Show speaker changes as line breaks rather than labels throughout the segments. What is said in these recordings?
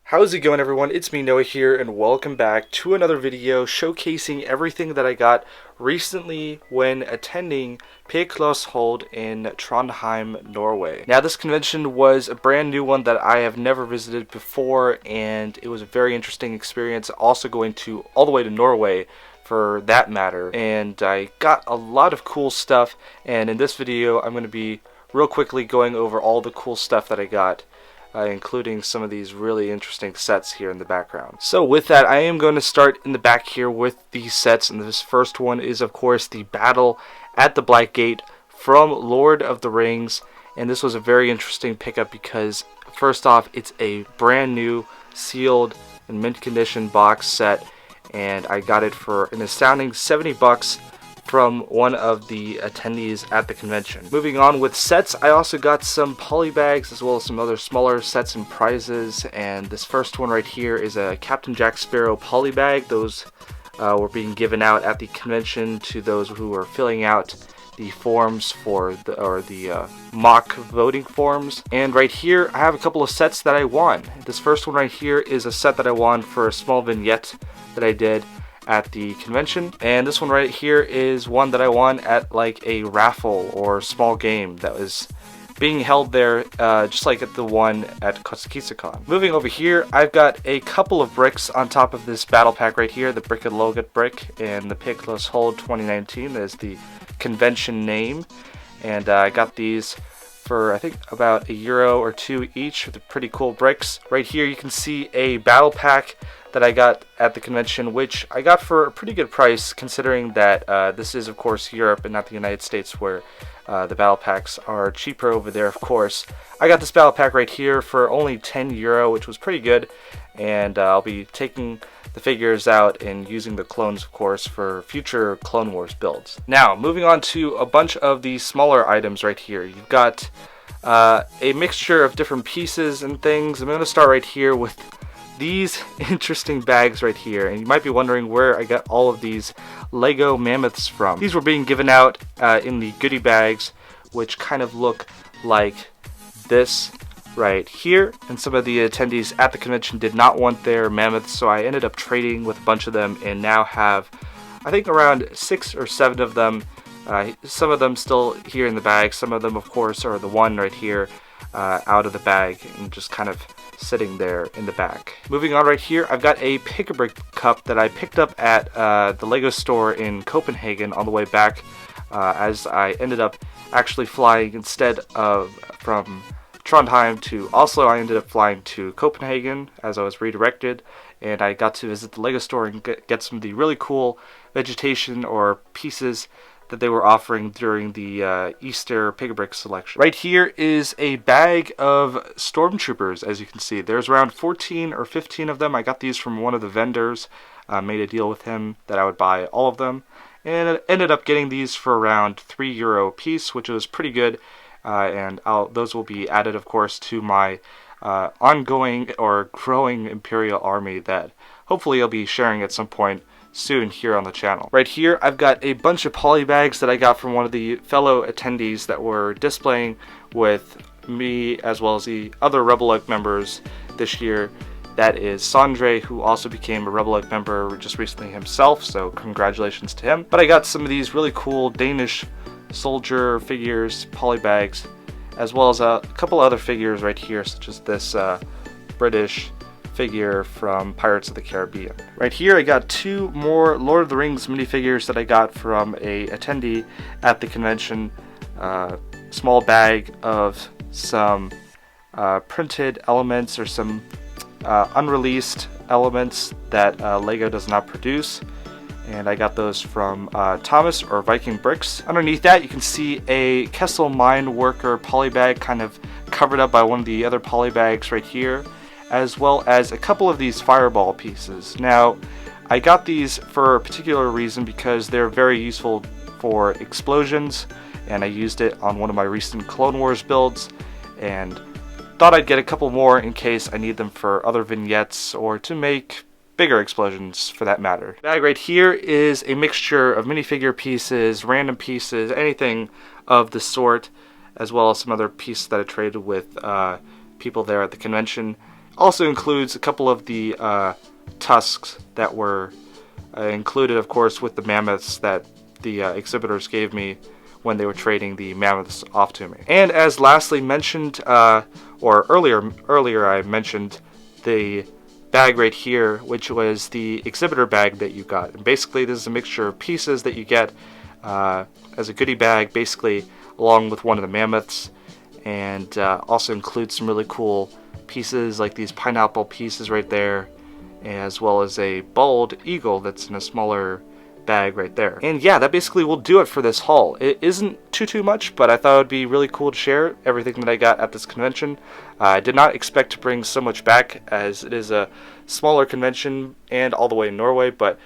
How's it going, everyone? It's me, Noah, here, and welcome back to another video showcasing everything that I got recently when attending På Kloss Hold in Trondheim, Norway. Now, this convention was a brand new one that I have never visited before, and it was a very interesting experience. Also going all the way to Norway, for that matter, and I got a lot of cool stuff, and in this video I'm going to be real quickly going over all the cool stuff that I got. Including some of these really interesting sets here in the background. So with that, I am going to start in the back here with these sets, and this first one is of course the Battle at the Black Gate from Lord of the Rings, and this was a very interesting pickup because first off, it's a brand new sealed and mint condition box set, and I got it for an astounding $70 from one of the attendees at the convention. Moving on with sets, I also got some polybags as well as some other smaller sets and prizes, and this first one right here is a Captain Jack Sparrow polybag. Those were being given out at the convention to those who were filling out the forms for the mock voting forms. And right here I have a couple of sets that I won. This first one right here is a set that I won for a small vignette that I did at the convention, and this one right here is one that I won at like a raffle or small game that was being held there, just like at the one at Kotsukisakon. Moving over here, I've got a couple of bricks on top of this battle pack right here, the Brick and Logut brick and the På Kloss Hold 2019. That is the convention name, and I got these for I think about €1 or €2 each. They're pretty cool bricks. Right here you can see a battle pack that I got at the convention, which I got for a pretty good price considering that this is of course Europe and not the United States, where the battle packs are cheaper over there, of course. I got this battle pack right here for only €10, which was pretty good, and I'll be taking the figures out and using the clones, of course, for future Clone Wars builds. Now, moving on to a bunch of the smaller items right here. You've got a mixture of different pieces and things. I'm going to start right here with these interesting bags right here, and you might be wondering where I got all of these Lego Mammoths from. These were being given out in the goodie bags, which kind of look like this right here, and some of the attendees at the convention did not want their Mammoths, so I ended up trading with a bunch of them and now have I think around 6 or 7 of them. Some of them still here in the bag, some of them of course are the one right here out of the bag and just kind of sitting there in the back. Moving on right here, I've got a Pick-a-Brick cup that I picked up at the Lego store in Copenhagen on the way back, as I ended up actually flying instead of from Trondheim to Oslo. I ended up flying to Copenhagen as I was redirected, and I got to visit the Lego store and get some of the really cool vegetation or pieces that they were offering during the Easter Pick-a-Brick selection. Right here is a bag of stormtroopers. As you can see, there's around 14 or 15 of them. I got these from one of the vendors, made a deal with him that I would buy all of them, and I ended up getting these for around €3 a piece, which was pretty good, and those will be added of course to my ongoing or growing Imperial army that hopefully I'll be sharing at some point soon here on the channel. Right here I've got a bunch of poly bags that I got from one of the fellow attendees that were displaying with me as well as the other Rebel Egg members this year. That is Sondre, who also became a Rebel Egg member just recently himself, so congratulations to him. But I got some of these really cool Danish soldier figures, poly bags, as well as a couple other figures right here, such as this British figure from Pirates of the Caribbean. Right here I got 2 more Lord of the Rings minifigures that I got from a attendee at the convention. Small bag of some printed elements or some unreleased elements that Lego does not produce, and I got those from Thomas or Viking Bricks. Underneath that you can see a Kessel Mine Worker polybag kind of covered up by one of the other polybags right here, as well as a couple of these fireball pieces. Now, I got these for a particular reason because they're very useful for explosions, and I used it on one of my recent Clone Wars builds, and thought I'd get a couple more in case I need them for other vignettes or to make bigger explosions for that matter. The bag right here is a mixture of minifigure pieces, random pieces, anything of the sort, as well as some other pieces that I traded with people there at the convention. Also includes a couple of the tusks that were included, of course, with the mammoths that the exhibitors gave me when they were trading the mammoths off to me. And as lastly mentioned, or earlier I mentioned the bag right here, which was the exhibitor bag that you got. And basically this is a mixture of pieces that you get as a goodie bag, basically along with one of the mammoths, and also includes some really cool pieces like these pineapple pieces right there, as well as a bald eagle that's in a smaller bag right there. And yeah, that basically will do it for this haul. It isn't too much, but I thought it would be really cool to share everything that I got at this convention. I did not expect to bring so much back, as it is a smaller convention and all the way in Norway, but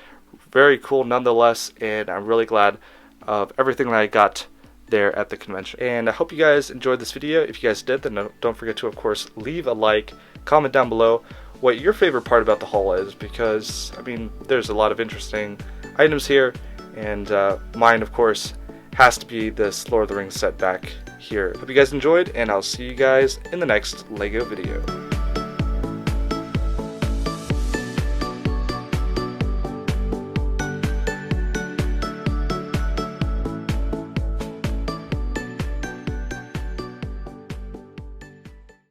very cool nonetheless, and I'm really glad of everything that I got there at the convention. And I hope you guys enjoyed this video. If you guys did, then don't forget to, of course, leave a like, comment down below what your favorite part about the haul is, because I mean, there's a lot of interesting items here, and mine, of course, has to be this Lord of the Rings set back here. Hope you guys enjoyed, and I'll see you guys in the next LEGO video.